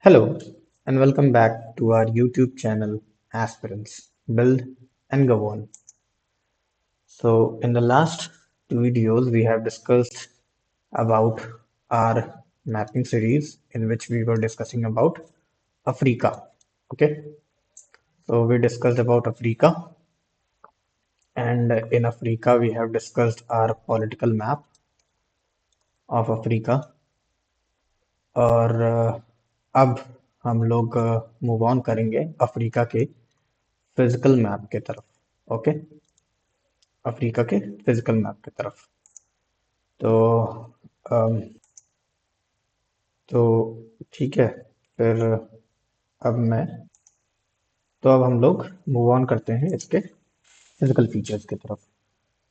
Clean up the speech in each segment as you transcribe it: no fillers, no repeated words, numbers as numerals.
Hello, and welcome back to our YouTube channel, Aspirants Build and Govern. So, in the last two videos, we have discussed about our mapping series in which we were discussing about Africa. Okay, so we discussed about Africa, and in Africa, we have discussed our political map of Africa. और अब हम लोग move on करेंगे Africa के physical map के तरफ। Okay, Africa के physical map की तरफ। तो अम, तो ठीक है, फिर अब मैं तो अब हम लोग मूव ऑन करते हैं इसके फिजिकल फीचर्स की तरफ।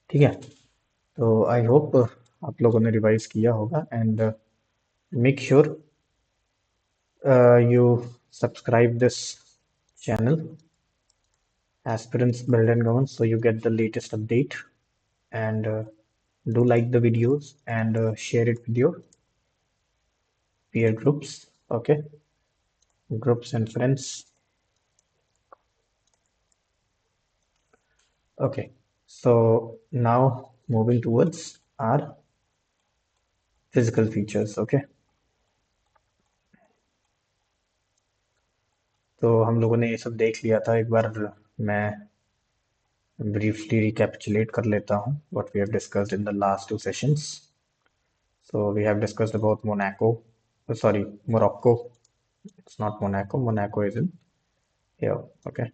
ठीक है, तो आई होप आप लोगों ने रिवाइज किया होगा and make sure you subscribe this channel Aspirants Build and Govern so you get the latest update, and do like the videos and share it with your peer groups. Okay, groups and friends. Okay, so now moving towards our physical features. Okay, तो हम लोगों ने ये सब देख लिया था। एक बार मैं briefly recapitulate कर लेता हूँ what we have discussed in the last two sessions. So we have discussed about Monaco, sorry, Morocco. It's not Monaco. Monaco is in here. Okay,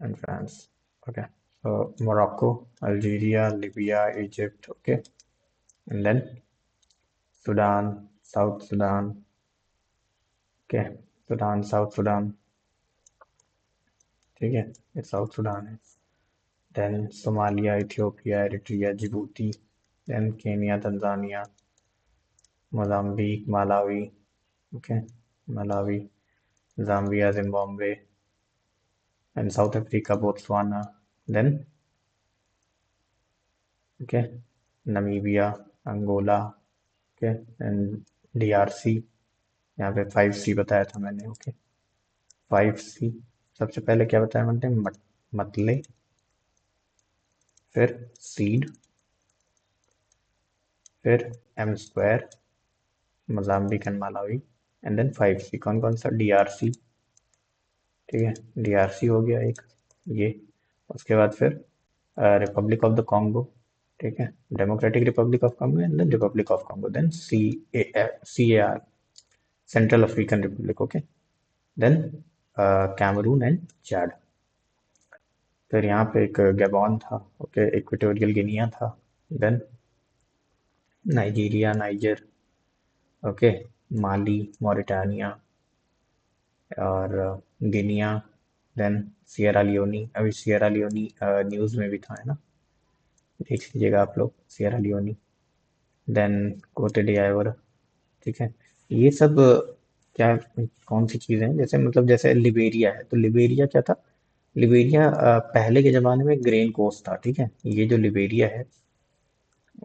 and France. Okay, so Morocco, Algeria, Libya, Egypt. Okay, and then Sudan, South Sudan. Okay, Sudan, South Sudan. ठीक है, ये South Sudan है। Then Somalia, Ethiopia, Eritrea, Djibouti, then Kenya, Tanzania, Mozambique, Malawi, okay, Malawi, Zambia, Zimbabwe, and South Africa, Botswana, then okay, Namibia, Angola, okay, and DRC. यहाँ पे 5C बताया था मैंने। Okay, 5C। सबसे पहले क्या बताया मैंने? मतले, फिर सीड, फिर M square, Mozambique and Malawi, and then 5C। कौन कौन सा? डीआरसी। ठीक है, डीआरसी हो गया एक ये। उसके बाद फिर रिपब्लिक ऑफ द कॉन्गो। ठीक है, Democratic Republic of Congo and then Republic of Congo, then CAR, Central African Republic. Okay, then Cameroon and Chad. फिर यहाँ पे एक गैबॉन था। ओके, इक्वेटोरियल गिनिया था। Then Nigeria, Niger, okay, Mali, Mauritania और Guinea, then Sierra Leone. अभी Sierra Leone news में भी था, है ना? देख लीजिएगा आप लोग, सियरा लियोनी। देन कोटे डिआइवर। ठीक है, ये सब क्या, कौन सी चीज़ें हैं? जैसे मतलब जैसे लिबेरिया है, तो लिबेरिया क्या था? लिबेरिया पहले के ज़माने में ग्रेन कोस्ट था। ठीक है, ये जो लिबेरिया है,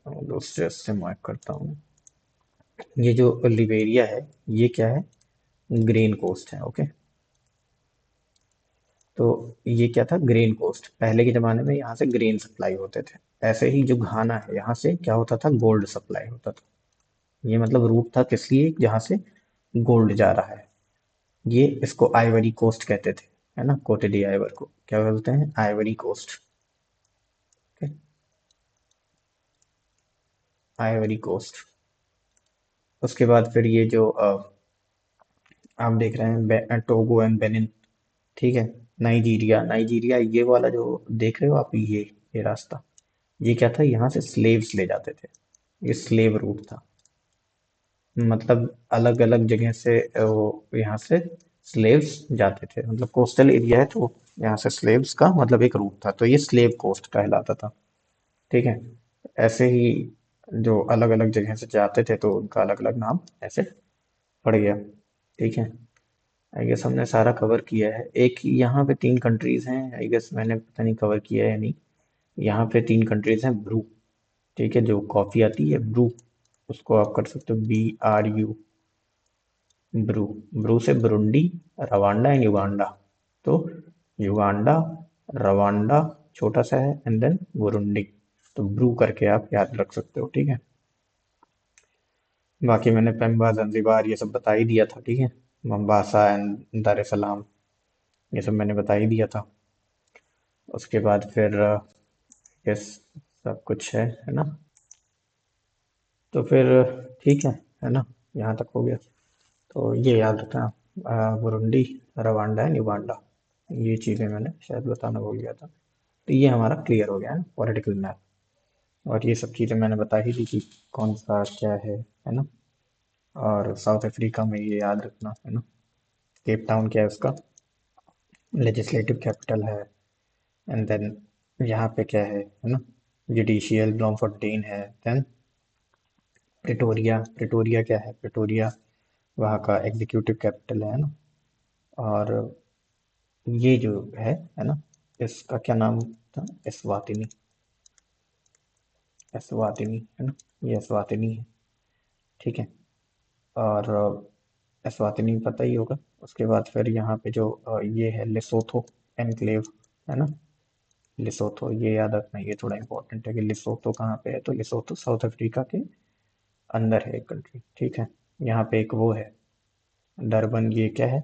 दूसरे से मार्क करता हूँ, ये जो लिबेरिया है ये क्या है? ग्रेन कोस्ट है। ओके, तो ये क्या था? Grain Coast. पहले के ज़माने में यहाँ से ग्रेन सप्लाई होते थे। ऐसे ही जो घाना है, यहाँ से क्या होता था? गोल्ड सप्लाई होता था। ये मतलब रूट था किस लिए? जहाँ से गोल्ड जा रहा है। ये इसको आइवरी कोस्ट कहते थे, है ना? कोटे डी आइवर को क्या बोलते हैं? Ivory Coast. Ivory Coast. उसके बाद फिर ये जो आप देख रहे हैं टोगो एंड बेनिन। ठीक है, नाइजीरिया, नाइजीरिया ये वाला जो देख रहे हो आप, ये रास्ता, ये क्या था? यहाँ से स्लेव्स ले जाते थे। ये स्लेव रूट था। मतलब अलग अलग जगह से वो यहाँ से स्लेव्स जाते थे। मतलब कोस्टल एरिया है तो यहाँ से स्लेव्स का मतलब एक रूट था, तो ये स्लेव कोस्ट कहलाता था। ठीक है, ऐसे ही जो अलग अलग जगह से जाते थे तो उनका अलग अलग नाम ऐसे पड़ गया। ठीक है, आई गेस हमने सारा कवर किया है। एक यहाँ पे 3 कंट्रीज हैं, आई गेस मैंने पता नहीं कवर किया है या नहीं। यहाँ पे 3 कंट्रीज हैं। ब्रू, ठीक है, जो कॉफ़ी आती है ब्रू, उसको आप कर सकते हो BRU। ब्रू, ब्रू से बुरुंडी, रवांडा एंड युगांडा। तो युगांडा, रवांडा छोटा सा है, एंड देन बुरुंडी। तो ब्रू करके आप याद रख सकते हो, ठीक है। बाकी मैंने पेम्बा, जंजीबार ये सब बता ही दिया था, ठीक है। मोम्बासा एंड दार es सलाम, ये सब मैंने बता ही दिया था। उसके बाद फिर यस, सब कुछ है ना। तो फिर ठीक है ना, यहाँ तक हो गया। तो ये याद रखना, बुरुंडी, रवांडा एंड युगांडा, ये चीज़ें मैंने शायद बताना भूल गया था। तो ये हमारा क्लियर हो गया है पॉलिटिकल मैप। और ये सब चीज़ें मैंने बता ही दी कि कौन सा क्या है ना। और साउथ अफ्रीका में ये याद रखना है ना, केप टाउन क्या है उसका लेजिस्लेटिव कैपिटल है। एंड देन यहाँ पे क्या है ना, जुडिशियल ब्लॉमफोर्टेन है। देन प्रिटोरिया, प्रिटोरिया क्या है, प्रिटोरिया वहाँ का एग्जीक्यूटिव कैपिटल है ना। और ये जो है ना, इसका क्या नाम था, एस्वातिनी, एस्वातिनी है ना, ये एस्वातिनी है, ठीक है। और एस्वातिनी पता ही होगा। उसके बाद फिर यहाँ पे जो ये है लेसोथो एनक्लेव है ना, लिसोथो ये याद रखना, ये थोड़ा इंपॉर्टेंट है कि लिसोथो कहाँ पे है। तो लिसोथो साउथ अफ्रीका के अंदर है एक कंट्री, ठीक है। यहाँ पे एक वो है डरबन, ये क्या है,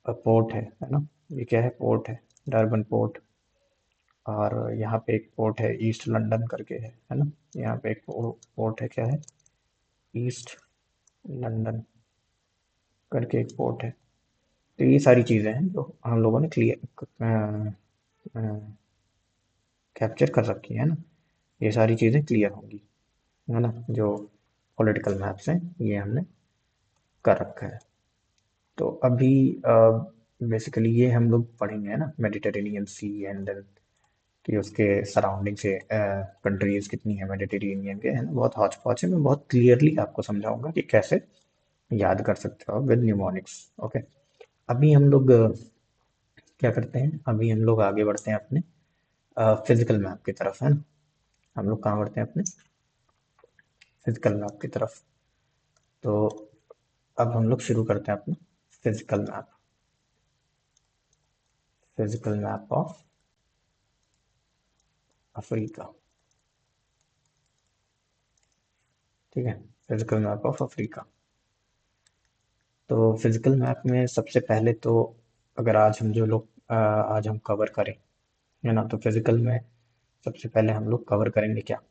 पोर्ट है ना, ये क्या है, पोर्ट है, डरबन पोर्ट। और यहाँ पे एक पोर्ट है ईस्ट लंदन करके है ना। यहाँ पे एक पोर्ट है, क्या है, ईस्ट लंदन करके एक पोर्ट है। तो ये सारी चीज़ें हैं जो हम लोगों ने क्लियर कैप्चर कर रखी है ना। ये सारी चीज़ें क्लियर होंगी है ना, जो पॉलिटिकल मैप्स हैं ये हमने कर रखा है। तो अभी बेसिकली ये हम लोग पढ़ेंगे है ना, मेडिटेरेनियन सी एंड देन कि उसके सराउंडिंग से कंट्रीज कितनी है मेडिटेरेनियन के, है ना। बहुत हौच पौच है, मैं बहुत क्लियरली आपको समझाऊंगा कि कैसे याद कर सकते हो विद न्यूमोनिक्स, ओके। अभी हम लोग क्या करते हैं, अभी हम लोग आगे बढ़ते हैं अपने फिजिकल मैप की तरफ, है ना। हम लोग कहाँ बढ़ते हैं, अपने फिजिकल मैप की तरफ। तो अब हम लोग शुरू करते हैं अपना physical map, physical map of Africa, ठीक है। Physical map of Africa. तो फिजिकल मैप में सबसे पहले तो अगर आज हम जो लोग आज हम कवर करें है ना, तो फिजिकल में सबसे पहले हम लोग कवर करेंगे क्या,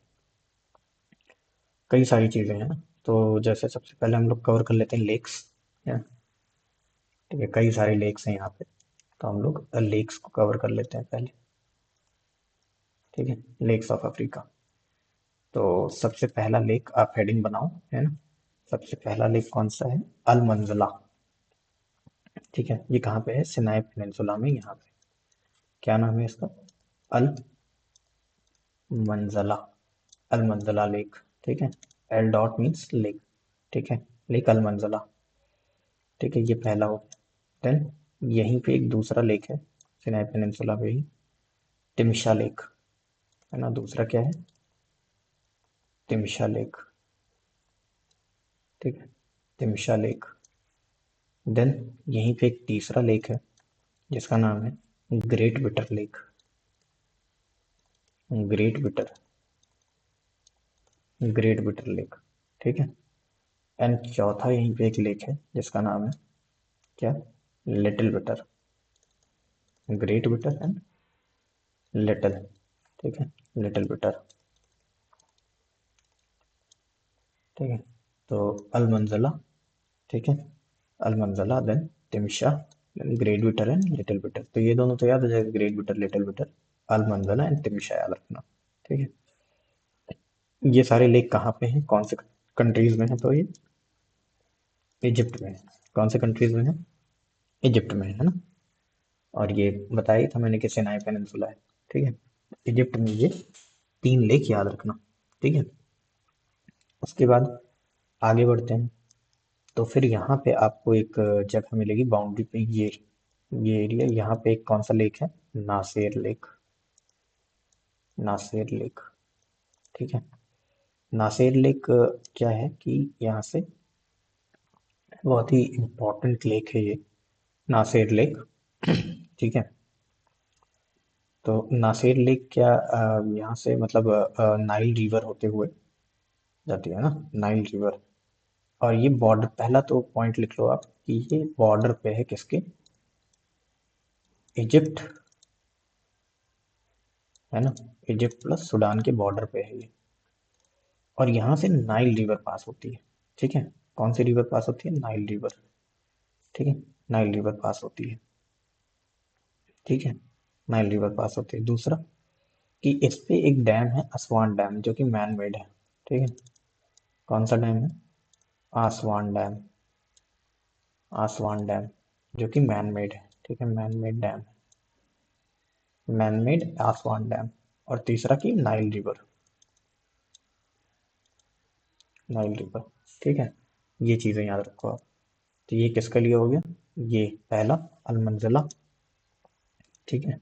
कई सारी चीज़ें हैं ना। तो जैसे सबसे पहले हम लोग कवर कर लेते हैं लेक्स, है, ठीक है। कई सारे लेक्स हैं यहाँ पे, तो हम लोग लेक्स को कवर कर लेते हैं पहले, ठीक है। Lakes of Africa. तो सबसे पहला लेक आप हेडिंग बनाओ, है ना। सबसे पहला लेक कौन सा है, अल मंजला, ठीक है। ये कहाँ पे है, सिनाई पेनिनसुला में, यहाँ पे क्या नाम है इसका, अल मंजला, अल मंजला लेक, ठीक है। एल डॉट मीन्स लेक, ठीक है, लेक अल मंजला, ठीक है। ये पहला हो गया। देन यहीं पे एक दूसरा लेक है सिनाई पेनिनसुला पे ही, तिमशा लेक, है ना। दूसरा क्या है, तिमशा लेक, ठीक है, तिमशा लेक। देन यहीं पे एक तीसरा लेक है जिसका नाम है great bitter lake, great bitter, great bitter lake, ठीक है। एंड चौथा यहीं पे एक लेक है जिसका नाम है क्या, little bitter, great Bitter and little, ठीक है, लिटिल बिटर, ठीक है। तो अल मंजला, ठीक है, Al Manzala, then Timsah, then Great Bitter and Little Bitter. तो ये दोनों तो याद हो जाएगा, Great Bitter Little Bitter, Al Manzala and Timsah याद रखना, ठीक है। ये सारे लेक कहाँ पे हैं, कौन से कंट्रीज में है, तो ये इजिप्ट में है। कौन से कंट्रीज में है, इजिप्ट में है ना। और ये बताया ही था मैंने कि सिनाई पेनिनसुला है, ठीक है। इजिप्ट में ये तीन लेक याद रखना, ठीक है। उसके बाद आगे बढ़ते हैं। तो फिर यहाँ पे आपको एक जगह मिलेगी बाउंड्री पे, ये एरिया, यहाँ पे एक कौन सा लेक है, नासेर लेक, नासेर लेक, ठीक है। नासेर लेक क्या है कि यहाँ से बहुत ही इम्पोर्टेंट लेक है ये, नासेर लेक। ठीक है। तो नासेर लेक क्या यहाँ से मतलब नाइल रिवर होते हुए जाती है ना, नाइल रिवर। और ये बॉर्डर, पहला तो पॉइंट लिख लो आप कि ये बॉर्डर पे है किसके, इजिप्ट, है ना, इजिप्ट प्लस सूडान के बॉर्डर पे है ये। और यहाँ से नाइल रिवर पास होती है। ठीक है। कौन सी रिवर पास होती है, नाइल रिवर। ठीक है, नाइल रिवर पास होती है। ठीक है, नाइल रिवर पास होती है। दूसरा कि इस पे एक डैम है, असवान डैम, जो कि मैन मेड है। ठीक है। कौन सा डैम है, आसवान डैम, आसवान डैम, जो कि मैन मेड है। ठीक है, man made dam, man made आसवान dam. और तीसरा की नाइल रिवर, नाइल रिवर। ठीक है, ये चीज़ें याद रखो आप। तो ये किसके लिए हो गया, ये पहला अलमंजला। ठीक है,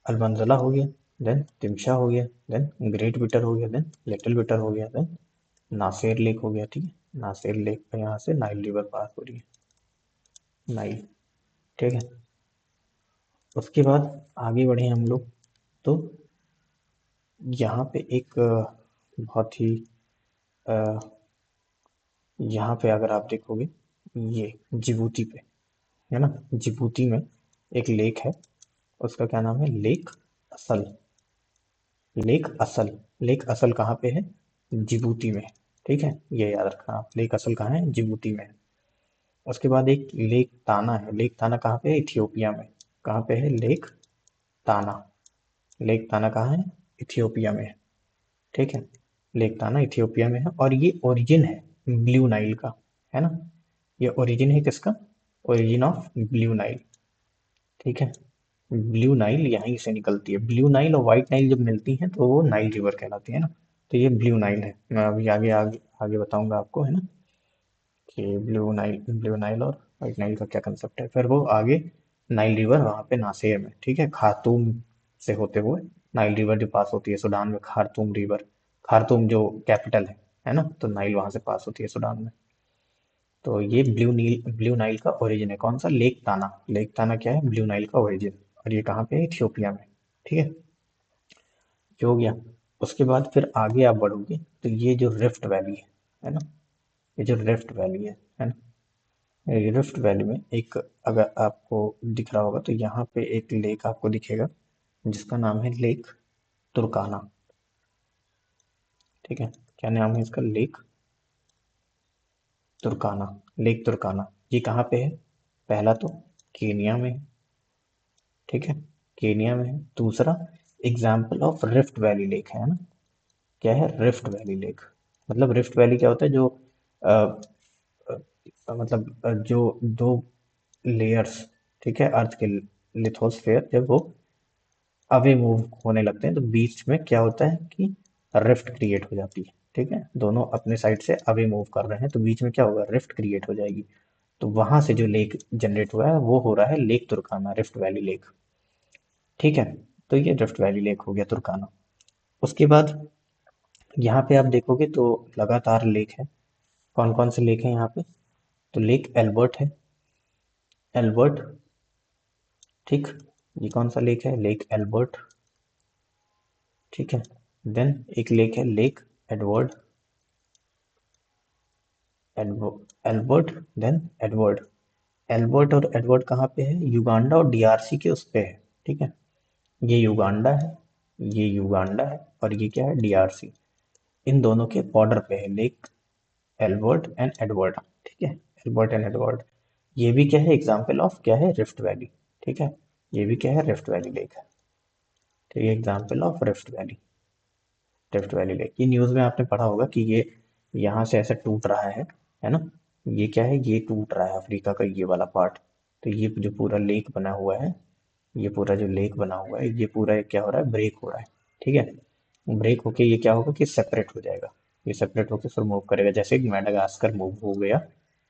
अलमंजला हो गया, देन तिमशा हो गया, देन ग्रेट बिटर हो गया, देन लिटिल बिटर हो गया, देन नासेर लेक हो गया। ठीक है, नासेर लेक पे यहाँ से नाइल रिवर पास हो रही है, नाइल। ठीक है। उसके बाद आगे बढ़े हम लोग, तो यहाँ पे एक बहुत ही अ, यहाँ पे अगर आप देखोगे, ये जिबूती पे, है ना, जिबूती में एक लेक है, उसका क्या नाम है, लेक असल। लेक असल, लेक असल कहाँ पे है, जिबूती में। ठीक है, ये याद रखना आप, लेक असल कहाँ है, जिबूती में है। उसके बाद एक लेक ताना है, लेक ताना कहाँ पे है, इथियोपिया में। कहाँ पे है, लेक ताना, लेक ताना कहाँ है, इथियोपिया में है। ठीक है, लेक ताना इथियोपिया में है, और ये ओरिजिन है ब्लू नाइल का, है ना, ये ओरिजिन है किसका, ओरिजिन ऑफ ब्लू नाइल। ठीक है, ब्लू नाइल यहीं से निकलती है। ब्लू नाइल और व्हाइट नाइल जब मिलती हैं तो वो नाइल रिवर कहलाती है ना। तो ये ब्लू नाइल है, मैं अभी आगे आगे आगे बताऊंगा आपको, है ना, कि ब्लू नाइल और व्हाइट नाइल का क्या कंसेप्ट है। फिर वो आगे नाइल रिवर वहाँ पे नासेर में, ठीक है, खार्तूम से होते हुए नाइल रिवर जो पास होती है सूडान में, खार्तूम रिवर, खार्तूम जो कैपिटल है ना, तो नाइल वहाँ से पास होती है सूडान में। तो ये ब्लू नाइल का ओरिजिन है, कौन सा, लेक ताना। लेक ताना क्या है, ब्लू नाइल का ओरिजिन। और ये कहाँ पे है, इथियोपिया में। ठीक है, जो हो गया। उसके बाद फिर आगे आप बढ़ोगे तो ये जो रिफ्ट वैली है ना, ये जो रिफ्ट वैली है ना, ये रिफ्ट वैली में एक, अगर आपको दिख रहा होगा तो यहाँ पे एक लेक आपको दिखेगा, जिसका नाम है लेक तुर्काना। ठीक है, क्या नाम है इसका, लेक तुर्काना, लेक तुर्काना। ये कहाँ पे है, पहला तो केनिया में है। ठीक है, केनिया में है। दूसरा, example of rift valley lake है ना, क्या है, रिफ्ट वैली लेक। मतलब रिफ्ट वैली क्या होता है, जो अ, मतलब जो दो लेयर्स, ठीक है, अर्थ के लिथोस्फेयर जब वो अवे मूव होने लगते हैं तो बीच में क्या होता है कि रिफ्ट क्रिएट हो जाती है। ठीक है, दोनों अपने साइड से अवे मूव कर रहे हैं तो बीच में क्या होगा, रिफ्ट क्रिएट हो जाएगी। तो वहां से जो लेक जनरेट हुआ है वो हो रहा है लेक तुर्काना, रिफ्ट वैली लेक। ठीक है, तो ये रिफ्ट वैली लेक हो गया, तुर्काना। उसके बाद यहाँ पे आप देखोगे तो लगातार लेक है। कौन कौन से लेक है यहाँ पे, तो लेक एल्बर्ट है, एल्बर्ट। ठीक, ये कौन सा लेक है, लेक एल्बर्ट। ठीक है, देन एक लेक है, Lake Edward, Albert, then Edward. Albert और एडवर्ड कहाँ पे है, युगांडा और डीआरसी के उस पे है। ठीक है, ये युगांडा है, ये युगांडा है, और ये क्या है, डीआरसी। इन दोनों के बॉर्डर पे है लेक एल्बर्ट एंड एडवर्ड। ठीक है, एल्बर्ट एंड एडवर्ड। ये भी क्या है, एग्जाम्पल ऑफ क्या है, रिफ्ट वैली। ठीक है, ये भी क्या है, रिफ्ट वैली लेक है। ठीक है, example of rift valley, rift valley lake. ये न्यूज़ में आपने पढ़ा होगा कि ये यहाँ से ऐसे टूट रहा है ना, ये क्या है, ये टूट रहा है अफ्रीका का ये वाला पार्ट। तो ये जो पूरा लेक बना हुआ है, ये पूरा जो लेक बना हुआ है, ये पूरा क्या हो रहा है, ब्रेक हो रहा है। ठीक है, ब्रेक होके ये क्या होगा कि सेपरेट हो जाएगा। ये सेपरेट होके फिर मूव करेगा, जैसे कि मेडागास्कर मूव हो गया,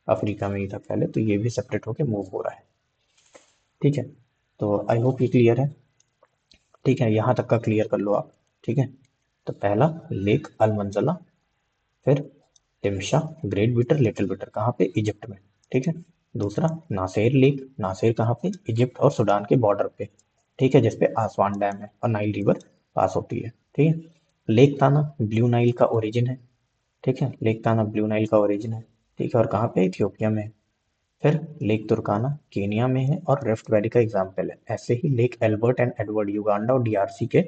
अफ्रीका में ही था पहले, तो ये भी सेपरेट होके मूव हो रहा है। ठीक है, तो आई होप ये क्लियर है। ठीक है, यहाँ तक का क्लियर कर लो आप। ठीक है, तो पहला लेक अल मंजला, फिर तिमशा, ग्रेट बिटर, लिटिल बिटर, कहाँ पे, इजिप्ट में। ठीक है। दूसरा नासेर लेक, नासेर कहाँ पे, इजिप्ट और सूडान के बॉर्डर पे, ठीक है, जिसपे आसवान डैम है और नाइल रिवर पास होती है, ठीक है। लेक ताना ब्लू नाइल का ओरिजिन है, ठीक है, लेक ताना ब्लू नाइल का ओरिजिन है, ठीक है, और कहाँ पे, इथियोपिया में है। फिर लेक तुर्काना केनिया में है और रिफ्ट वैली का एग्जाम्पल है। ऐसे ही Lake Albert and Edward Uganda और डीआरसी के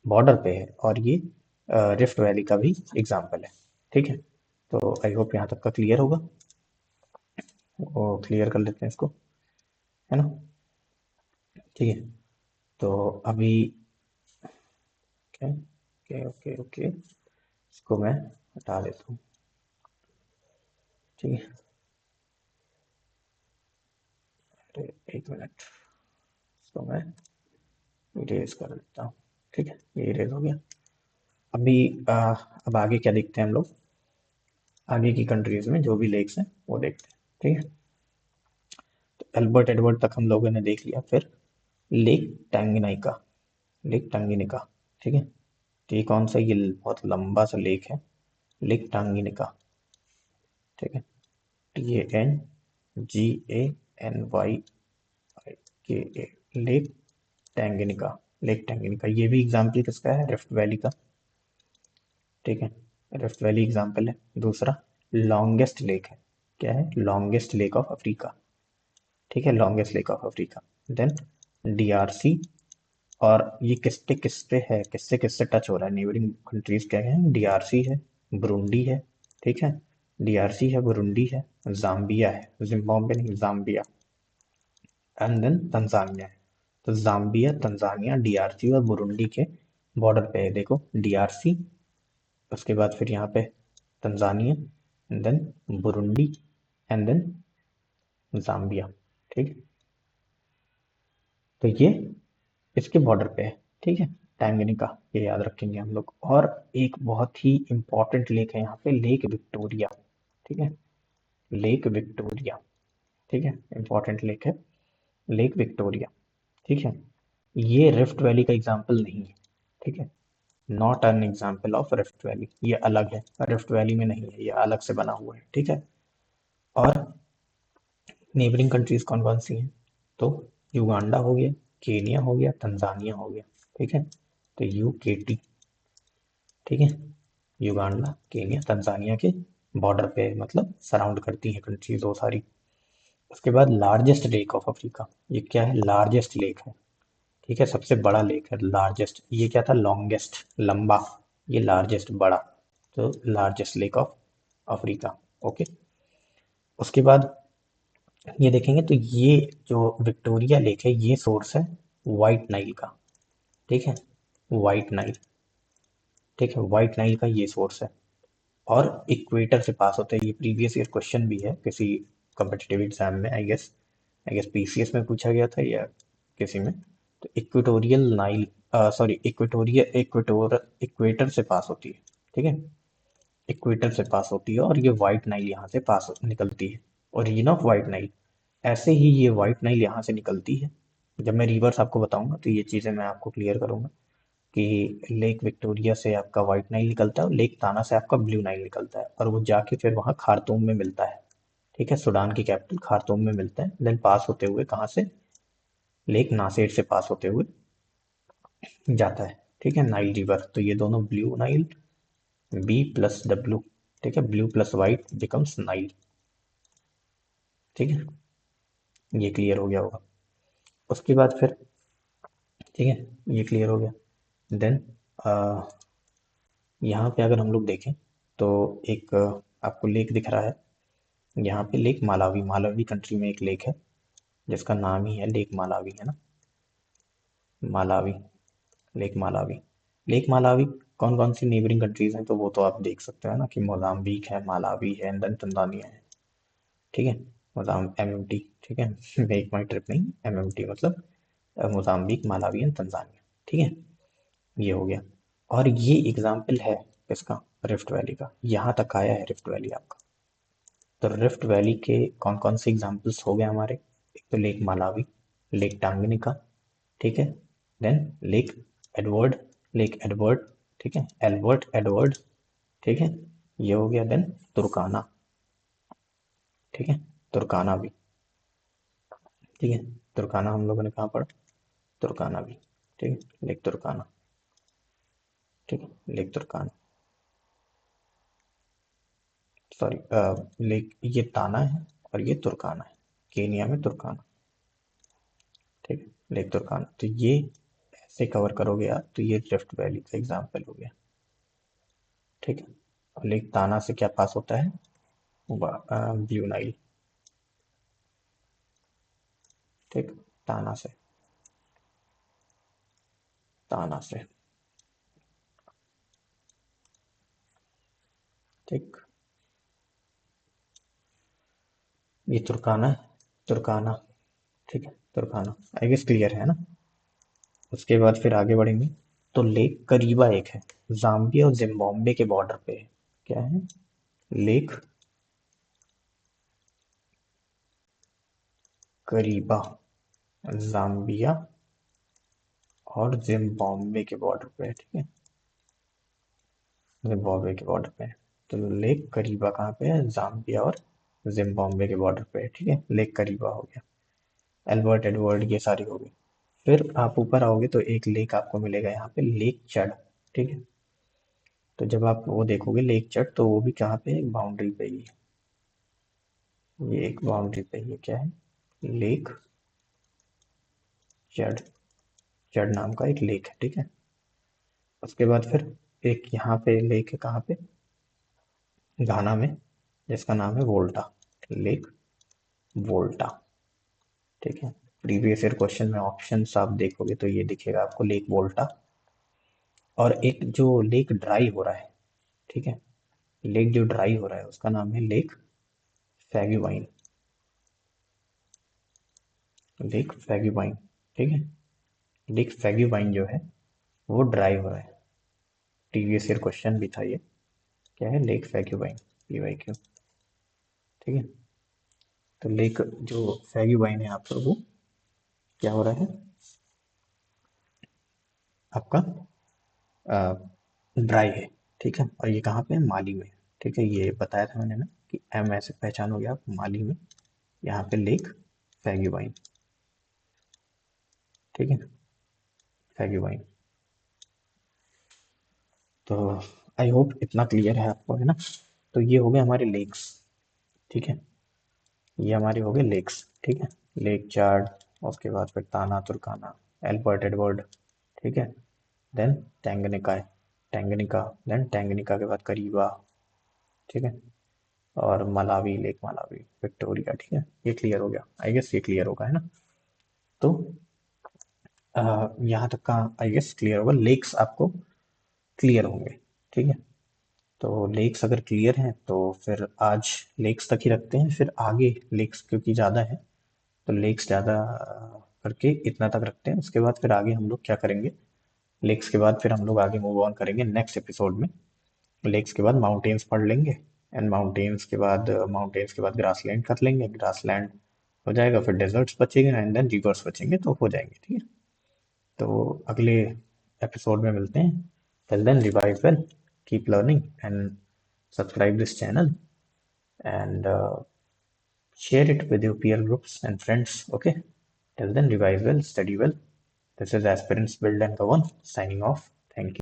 बॉर्डर पे है और ये रिफ्ट वैली का भी एग्जाम्पल है, ठीक है। तो आई होप यहाँ तक का क्लियर होगा, वो क्लियर कर लेते हैं इसको, है ना, ठीक है। तो अभी ओके ओके ओके ओके, इसको मैं हटा देता हूँ, ठीक है। अरे एक मिनट, इसको मैं इरेज कर देता हूँ, ठीक है, ये इरेज हो गया। अभी अब आगे क्या देखते हैं हम लोग, आगे की कंट्रीज में जो भी लेक्स हैं वो देखते हैं, ठीक है। तो एल्बर्ट एडवर्ड तक हम लोगों ने देख लिया। फिर लेक टैंगनाइका, लेक टंगिनिका, ठीक है। तो ये कौन सा, ये बहुत लंबा सा लेक है, लेक टांगिनिका, ठीक है, TANGANYNYIKA, लेक टैंगनिका, लेक टैंगनिका। ये भी एग्जाम्पल किसका है, रिफ्ट वैली का, ठीक है, रिफ्ट वैली एग्जाम्पल है। दूसरा लॉन्गेस्ट लेक है, क्या है, लॉन्गेस्ट लेक ऑफ अफ्रीका, ठीक है, longest lake of Africa. Then DRC, और ये किससे है, किससे किससे टच हो रहा है, नेबरिंग कंट्रीज क्या है, डीआरसी है, बुरुंडी है, ठीक है, डीआरसी है, बुरुंडी है, जाम्बिया है, जिम्बाब्वे नहीं, जाम्बिया, एंड देन तंजानिया है। तो जाम्बिया, तंजानिया, डीआरसी और बुरुंडी के बॉर्डर पे है, देखो डीआरसी, उसके बाद फिर यहाँ पे Tanzania, and then Burundi, and then Zambia, ठीक। तो ये इसके बॉर्डर पे है, ठीक है, टैंगनिका, ये याद रखेंगे हम लोग। और एक बहुत ही इंपॉर्टेंट लेक है यहाँ पे, लेक विक्टोरिया, ठीक है, लेक विक्टोरिया, ठीक है, इंपॉर्टेंट लेक है, लेक विक्टोरिया, ठीक है। ये रिफ्ट वैली का एग्जाम्पल नहीं है, ठीक है, not an example of rift valley, ये अलग है, रिफ्ट वैली में नहीं है, ये अलग से बना हुआ है, ठीक है। और नेबरिंग कंट्रीज कौन कौन सी हैं, तो युगांडा हो गया, केनिया हो गया, तंजानिया हो गया, ठीक है। तो UKT, ठीक है, युगांडा केनिया तंजानिया के बॉर्डर पे, मतलब सराउंड करती है कंट्रीज वो सारी। उसके बाद लार्जेस्ट लेक ऑफ अफ्रीका, ये क्या है, लार्जेस्ट लेक है, ठीक है, सबसे बड़ा लेक है, लार्जेस्ट। ये क्या था, लॉन्गेस्ट, लंबा, ये लार्जेस्ट, बड़ा, तो largest lake of Africa, okay. उसके बाद ये देखेंगे तो ये जो विक्टोरिया लेक है, ये सोर्स है वाइट नाइल का, ठीक है, वाइट नाइल, ठीक है, वाइट नाइल का ये सोर्स है, और इक्वेटर से पास होता है। ये प्रीवियस ईयर क्वेश्चन भी है किसी कम्पिटिटिव एग्जाम में, आई गेस PCS में पूछा गया था या किसी में। तो इक्वेटोरियल नाइल, सॉरी, इक्वेटर से पास होती है, ठीक है, इक्वेटर से पास होती है, और ये वाइट नाइल यहाँ से पास निकलती है, ओरिजिन ऑफ वाइट नाइल। ऐसे ही ये वाइट नाइल यहाँ से निकलती है। जब मैं रिवर्स आपको बताऊंगा तो ये चीज़ें मैं आपको क्लियर करूंगा कि लेक विक्टोरिया से आपका वाइट नाइल निकलता है और लेक ताना से आपका ब्लू नाइल निकलता है, और वो जाके फिर वहाँ खार्तूम में मिलता है, ठीक है, सूडान की कैपिटल खार्तूम में मिलता है। देन पास होते हुए कहाँ से, लेक नासेर से पास होते हुए जाता है, ठीक है, नाइल रिवर। तो ये दोनों ब्लू नाइल, B+W, ठीक है, blue plus white becomes Nile, ठीक है, ये क्लियर हो गया होगा। उसके बाद फिर, ठीक है, ये क्लियर हो गया। देन यहाँ पे अगर हम लोग देखें तो एक आपको लेक दिख रहा है, यहाँ पे लेक मालावी, मालावी कंट्री में एक लेक है जिसका नाम ही है लेक मालावी, है ना, Malawi, lake Malawi. Lake Malawi कौन कौन सी नेबरिंग कंट्रीज हैं, तो वो तो आप देख सकते हैं ना, कि मोजाम्बिक है, मालावी है, एंड देन तंजानिया है, ठीक है, मोजाम MMT, ठीक है, मेक माई ट्रिप नहीं, MMT मतलब मोजाम्बिक, मालावी एंड तंजानिया, ठीक है, ये हो गया। और ये एग्जाम्पल है किसका, रिफ्ट वैली का, यहाँ तक आया है रिफ्ट वैली आपका। तो रिफ्ट वैली के कौन कौन से एग्जाम्पल्स हो गए हमारे, एक तो लेक मालावी, लेक टांगनिका, ठीक है, then Lake Edward, Lake Edward, ठीक है, एल्बर्ट एडवर्ड, ठीक है, ये हो गया। देन तुर्काना, ठीक है, तुर्काना भी। ठीक है, तुर्काना हम लोगों ने कहाँ पढ़ा? तुर्काना भी। ठीक है, लेक तुर्काना। ठीक है, लेक तुर्काना, सॉरी, लेक ये ताना है और ये तुर्काना है, केनिया में तुर्काना। ठीक है, लेक तुर्काना, तो ये ऐसे कवर करोगे आप तो ये रिफ्ट वैली का एग्जाम्पल हो गया। ठीक है, और लेक ताना से क्या पास होता है? Blue Nile. ठीक, ताना से, ताना से। ठीक, ये तुर्काना है, तुर्काना। ठीक है, तुर्काना, आई गेस क्लियर है ना? उसके बाद फिर आगे बढ़ेंगे तो लेक करीबा एक है, जाम्बिया और जिम्बाब्वे के बॉर्डर पे है। क्या है? लेक करीबा, जाम्बिया और जिम्बाब्वे के बॉर्डर पे है। ठीक है, जिम्बाब्वे के बॉर्डर पे है। तो लेक करीबा कहाँ पे है? जाम्बिया और जिम्बाब्वे के बॉर्डर पे है। ठीक है, लेक करीबा हो गया। एल्बर्ट, एडवर्ड, ये सारी हो गई। फिर आप ऊपर आओगे तो एक लेक आपको मिलेगा यहाँ पे, लेक चड। ठीक है, तो जब आप वो देखोगे लेक चड, तो वो भी कहाँ पे है? बाउंड्री पे ही है। ये एक बाउंड्री पे ही है। क्या है? लेक चड, चड नाम का एक लेक है। ठीक है, उसके बाद फिर एक यहाँ पे लेक है, कहाँ पे? घाना में, जिसका नाम है वोल्टा, लेक वोल्टा। ठीक है, प्रीवियस ईयर क्वेश्चन में ऑप्शंस आप देखोगे तो ये दिखेगा आपको, लेक वोल्टा। और एक जो लेक ड्राई हो रहा है, ठीक है, लेक जो ड्राई हो रहा है उसका नाम है लेक फैग्युवाइन, लेक फैग्युवाइन। ठीक है, लेक फैग्युवाइन जो है वो ड्राई हो रहा है। प्रीवियस ईयर क्वेश्चन भी था ये। क्या है? Lake Faguibine, PYQ। ठीक है, तो लेक जो फैग्युवाइन है आपका, वो क्या हो रहा है आपका? ड्राई है। ठीक है, और ये कहाँ पे है? माली में। ठीक है, ये बताया था मैंने ना कि M ऐसे पहचान हो गया आप, माली में, यहाँ पे लेक फैग्युवाइन। ठीक है, फैग्युवाइन। तो आई होप इतना क्लियर है आपको, है ना? तो ये हो गए हमारे लेक्स। ठीक है, ये हमारे हो गए लेक्स। ठीक है, लेक चार्ड, उसके बाद फिर ताना तुर्काना, एल्बर्ट एडवर्ड। ठीक है, देन टैंगनिका, टैंगनिका, देन टैंगनिका के बाद करीबा। ठीक है, और मलावी, लेक मलावी, विक्टोरिया। ठीक है, ये क्लियर हो गया, आई गेस ये क्लियर होगा, है ना? तो यहाँ तक का आई गेस क्लियर होगा, लेक्स आपको क्लियर होंगे। ठीक है, तो लेक्स अगर क्लियर हैं तो फिर आज लेक्स तक ही रखते हैं, फिर आगे लेक्स क्योंकि ज़्यादा है तो लेक्स ज़्यादा करके इतना तक रखते हैं। उसके बाद फिर आगे हम लोग क्या करेंगे, लेक्स के बाद फिर हम लोग आगे मूव ऑन करेंगे नेक्स्ट एपिसोड में। लेक्स के बाद माउंटेन्स पढ़ लेंगे, एंड माउंटेन्स के बाद ग्रासलैंड कर लेंगे, ग्रासलैंड हो जाएगा, फिर डेजर्ट्स बचेंगे एंड देन रिवर्स बचेंगे, तो हो जाएंगे। ठीक है, तो अगले एपिसोड में मिलते हैं। Till then revise well, keep learning and subscribe this channel and share it with your peer groups and friends. Okay, till then, revise well, study well. This is Aspirants Build and Go On signing off. Thank you.